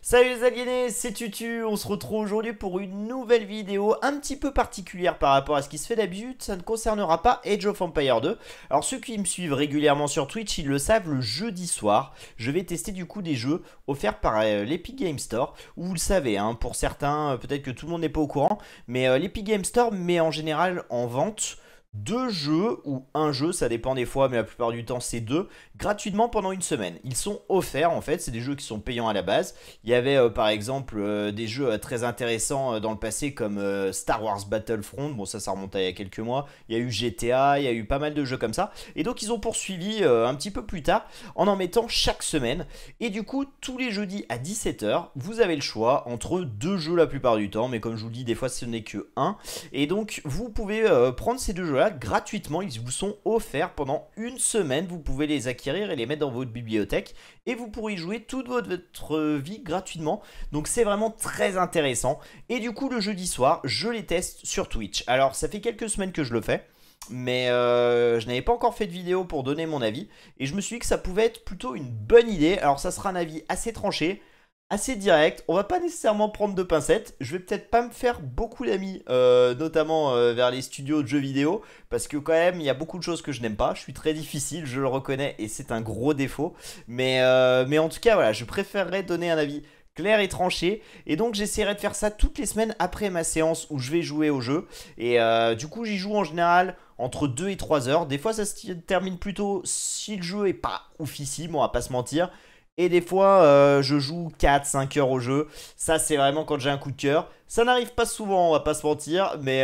Salut les aliénés, c'est Tutu, on se retrouve aujourd'hui pour une nouvelle vidéo un petit peu particulière par rapport à ce qui se fait d'habitude. Ça ne concernera pas Age of Empires 2. Alors ceux qui me suivent régulièrement sur Twitch, ils le savent, le jeudi soir, je vais tester du coup des jeux offerts par l'Epic Game Store. Où vous le savez, hein, pour certains, peut-être que tout le monde n'est pas au courant, mais l'Epic Game Store met en général en vente deux jeux ou un jeu, ça dépend des fois, mais la plupart du temps c'est deux, gratuitement pendant une semaine. Ils sont offerts en fait, c'est des jeux qui sont payants à la base. Il y avait par exemple des jeux très intéressants dans le passé comme Star Wars Battlefront, bon ça remonte à il y a quelques mois. Il y a eu GTA, il y a eu pas mal de jeux comme ça. Et donc ils ont poursuivi un petit peu plus tard en mettant chaque semaine. Et du coup tous les jeudis à 17 h, vous avez le choix entre deux jeux la plupart du temps, mais comme je vous le dis des fois ce n'est que un. Et donc vous pouvez prendre ces deux jeux là gratuitement, ils vous sont offerts pendant une semaine, vous pouvez les acquérir et les mettre dans votre bibliothèque et vous pourrez y jouer toute votre vie gratuitement, donc c'est vraiment très intéressant. Et du coup le jeudi soir, je les teste sur Twitch. Alors ça fait quelques semaines que je le fais, mais je n'avais pas encore fait de vidéo pour donner mon avis et je me suis dit que ça pouvait être plutôt une bonne idée. Alors ça sera un avis assez tranché, assez direct, on va pas nécessairement prendre de pincettes. Je vais peut-être pas me faire beaucoup d'amis, notamment vers les studios de jeux vidéo, parce que quand même il y a beaucoup de choses que je n'aime pas. Je suis très difficile, je le reconnais, et c'est un gros défaut. Mais en tout cas voilà, je préférerais donner un avis clair et tranché, et donc j'essaierai de faire ça toutes les semaines après ma séance où je vais jouer au jeu. Et du coup j'y joue en général entre 2 et 3 heures. Des fois ça se termine plus tôt si le jeu est pas oufissime, on va pas se mentir. Et des fois, je joue 4-5 heures au jeu. Ça, c'est vraiment quand j'ai un coup de cœur. Ça n'arrive pas souvent, on va pas se mentir. Mais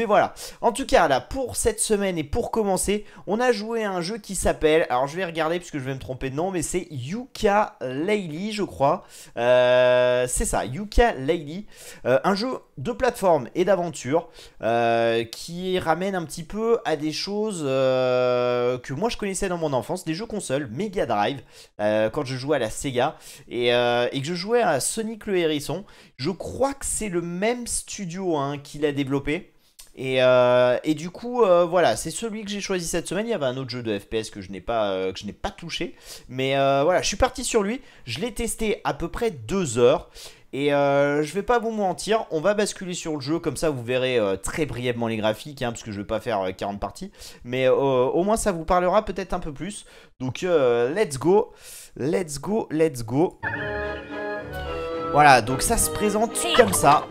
voilà. En tout cas, là, pour cette semaine et pour commencer, on a joué à un jeu qui s'appelle... Alors, je vais regarder puisque je vais me tromper de nom. Mais c'est Yooka-Laylee, je crois. C'est ça, Yooka-Laylee. Un jeu de plateforme et d'aventure qui ramène un petit peu à des choses que moi je connaissais dans mon enfance. Des jeux console, Mega Drive, quand je jouais à la Sega et que je jouais à Sonic le Hérisson. Je crois que c'est le même studio qui l'a développé. Et du coup, voilà, c'est celui que j'ai choisi cette semaine. Il y avait un autre jeu de FPS que je n'ai pas touché. Mais voilà, je suis parti sur lui. Je l'ai testé à peu près 2 heures. Et je vais pas vous mentir, on va basculer sur le jeu, comme ça vous verrez très brièvement les graphiques, parce que je vais pas faire 40 parties. Mais au moins ça vous parlera peut-être un peu plus. Donc let's go, let's go, let's go. Voilà, donc ça se présente comme ça.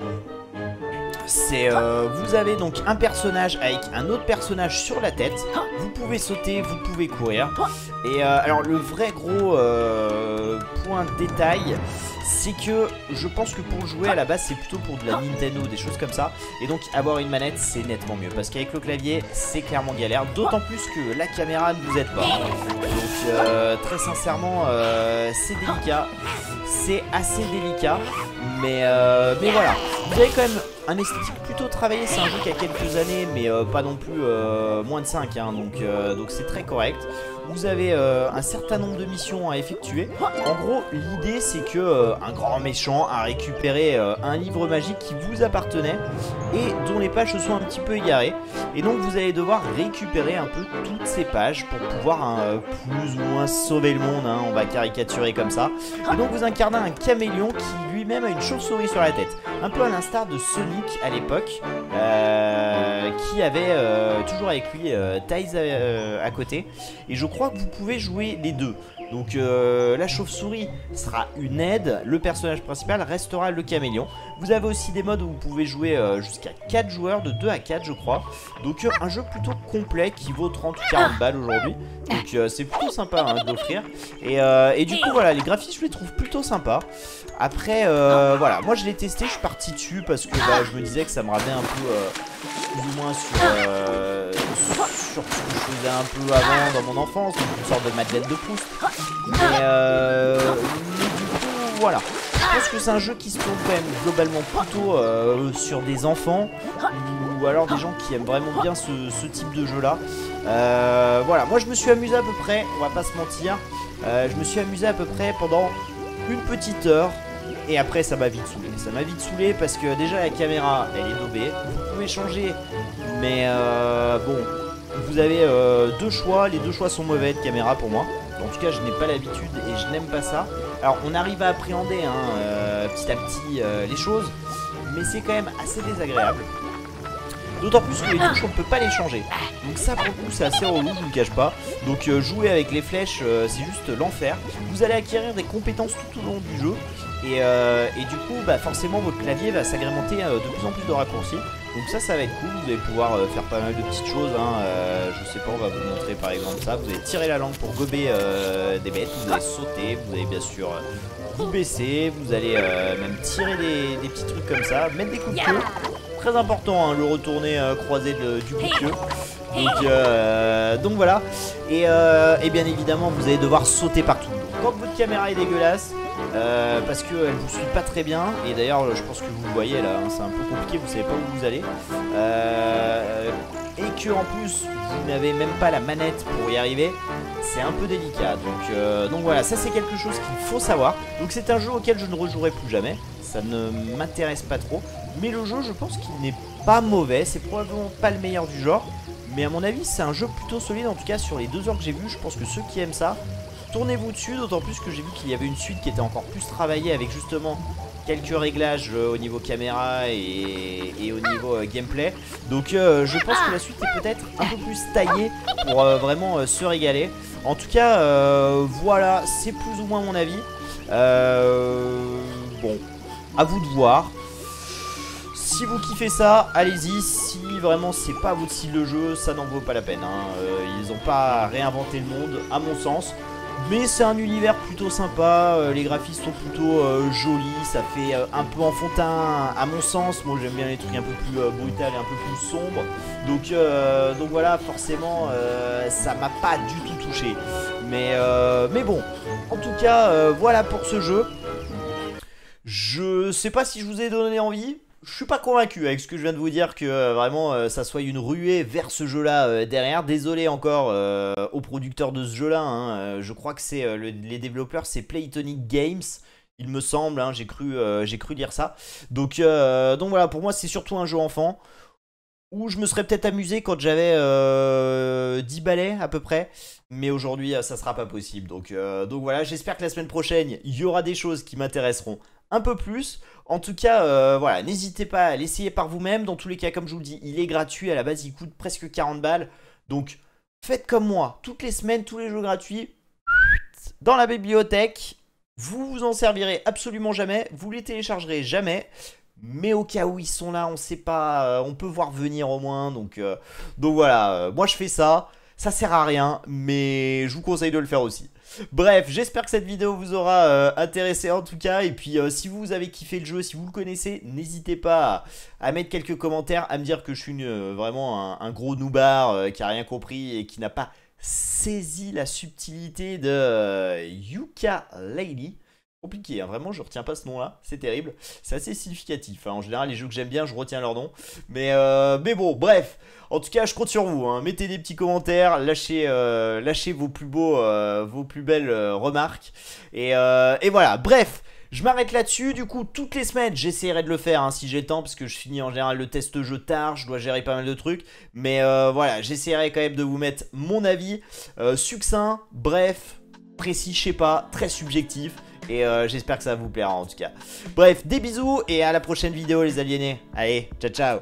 C'est vous avez donc un personnage avec un autre personnage sur la tête. Vous pouvez sauter, vous pouvez courir. Et alors le vrai gros point de détail, c'est que je pense que pour jouer à la base c'est plutôt pour de la Nintendo, des choses comme ça. Et donc avoir une manette c'est nettement mieux, parce qu'avec le clavier c'est clairement galère. D'autant plus que la caméra ne vous aide pas. Donc très sincèrement c'est délicat. C'est assez délicat. Mais voilà, vous avez quand même un esthétique plutôt travaillé. C'est un jeu qui a quelques années, mais pas non plus moins de 5 donc c'est très correct. Vous avez un certain nombre de missions à effectuer. En gros, l'idée c'est que un grand méchant a récupéré un livre magique qui vous appartenait et dont les pages se sont un petit peu égarées. Et donc vous allez devoir récupérer un peu toutes ces pages pour pouvoir plus ou moins sauver le monde, on va caricaturer comme ça. Et donc vous incarnez un caméléon qui lui-même a une chauve-souris sur la tête. Un peu à l'instar de Sonic à l'époque, qui avait toujours avec lui Tails à côté. Et je crois que vous pouvez jouer les deux. Donc la chauve-souris sera une aide, le personnage principal restera le caméléon. Vous avez aussi des modes où vous pouvez jouer jusqu'à 4 joueurs, de 2 à 4 je crois. Donc un jeu plutôt complet qui vaut 30 ou 40 balles aujourd'hui. Donc c'est plutôt sympa de l'offrir. Et du coup voilà, les graphismes je les trouve plutôt sympas. Après voilà, moi je l'ai testé, je suis parti dessus parce que je me disais que ça me ramenait un peu plus ou moins sur ce que je faisais un peu avant dans mon enfance, donc une sorte de Madeleine de Proust. Mais du coup voilà, je pense que c'est un jeu qui se tourne quand même globalement plutôt sur des enfants ou alors des gens qui aiment vraiment bien ce type de jeu là. Voilà, moi je me suis amusé à peu près, on va pas se mentir, je me suis amusé à peu près pendant une petite heure. Et après ça m'a vite saoulé. Ça m'a vite saoulé parce que déjà la caméra elle est daubée. Vous pouvez changer, mais bon, vous avez deux choix. Les deux choix sont mauvais de caméra pour moi. En tout cas je n'ai pas l'habitude et je n'aime pas ça. Alors on arrive à appréhender petit à petit les choses, mais c'est quand même assez désagréable. D'autant plus que les touches on ne peut pas les changer. Donc ça pour le coup c'est assez relou, je vous le cache pas. Donc jouer avec les flèches c'est juste l'enfer. Vous allez acquérir des compétences tout au long du jeu. Et du coup bah, forcément votre clavier va s'agrémenter de plus en plus de raccourcis. Donc ça va être cool, vous allez pouvoir faire pas mal de petites choses je sais pas, on va vous montrer par exemple ça. Vous allez tirer la langue pour gober des bêtes, vous allez sauter, vous allez bien sûr vous baisser, vous allez même tirer des petits trucs comme ça, mettre des coups de queue. Très important le retourner croisé du coup de queue. Donc voilà, et bien évidemment vous allez devoir sauter partout. Donc, quand votre caméra est dégueulasse, parce qu'elle vous suit pas très bien, et d'ailleurs je pense que vous le voyez là, c'est un peu compliqué, vous savez pas où vous allez, et que en plus vous n'avez même pas la manette pour y arriver, c'est un peu délicat. Donc voilà, ça c'est quelque chose qu'il faut savoir. Donc c'est un jeu auquel je ne rejouerai plus jamais, ça ne m'intéresse pas trop, mais le jeu je pense qu'il n'est pas mauvais, c'est probablement pas le meilleur du genre, mais à mon avis c'est un jeu plutôt solide. En tout cas sur les 2 heures que j'ai vu, je pense que ceux qui aiment ça, tournez-vous dessus, d'autant plus que j'ai vu qu'il y avait une suite qui était encore plus travaillée avec justement quelques réglages au niveau caméra et au niveau gameplay. Donc je pense que la suite est peut-être un peu plus taillée pour vraiment se régaler. En tout cas voilà, c'est plus ou moins mon avis. Bon, à vous de voir. Si vous kiffez ça, allez-y. Si vraiment c'est pas votre style de jeu, ça n'en vaut pas la peine. Ils n'ont pas réinventé le monde, à mon sens. Mais c'est un univers plutôt sympa, les graphismes sont plutôt jolis, ça fait un peu enfantin à mon sens. Moi j'aime bien les trucs un peu plus brutaux et un peu plus sombres. Donc voilà, forcément ça m'a pas du tout touché. Mais bon, en tout cas voilà pour ce jeu. Je sais pas si je vous ai donné envie. Je suis pas convaincu avec ce que je viens de vous dire que vraiment ça soit une ruée vers ce jeu là derrière. Désolé encore aux producteurs de ce jeu là, je crois que c'est les développeurs, c'est Playtonic Games il me semble, j'ai cru lire ça. Donc voilà, pour moi c'est surtout un jeu enfant où je me serais peut-être amusé quand j'avais 10 balais à peu près. Mais aujourd'hui ça sera pas possible. Donc voilà, j'espère que la semaine prochaine il y aura des choses qui m'intéresseront un peu plus. En tout cas voilà, n'hésitez pas à l'essayer par vous-même. Dans tous les cas, comme je vous le dis, il est gratuit. À la base il coûte presque 40 balles. Donc faites comme moi, toutes les semaines, tous les jeux gratuits dans la bibliothèque. Vous vous en servirez absolument jamais, vous les téléchargerez jamais. Mais au cas où ils sont là, on sait pas, on peut voir venir au moins. Donc voilà, moi je fais ça. Ça sert à rien, mais je vous conseille de le faire aussi. Bref, j'espère que cette vidéo vous aura intéressé en tout cas. Et puis si vous avez kiffé le jeu, si vous le connaissez, n'hésitez pas à mettre quelques commentaires, à me dire que je suis vraiment un gros noobard qui a rien compris et qui n'a pas saisi la subtilité de Yooka-Laylee. Compliqué, vraiment je retiens pas ce nom là, c'est terrible, c'est assez significatif, en général les jeux que j'aime bien je retiens leur nom, mais bon bref, en tout cas je compte sur vous, mettez des petits commentaires, lâchez vos plus belles remarques, et voilà, bref. Je m'arrête là-dessus, du coup toutes les semaines j'essaierai de le faire si j'ai le temps, parce que je finis en général le test jeu tard, je dois gérer pas mal de trucs, mais voilà, j'essaierai quand même de vous mettre mon avis, succinct, bref, précis, je sais pas, très subjectif. Et j'espère que ça va vous plaire en tout cas. Bref, des bisous et à la prochaine vidéo les aliénés. Allez, ciao ciao.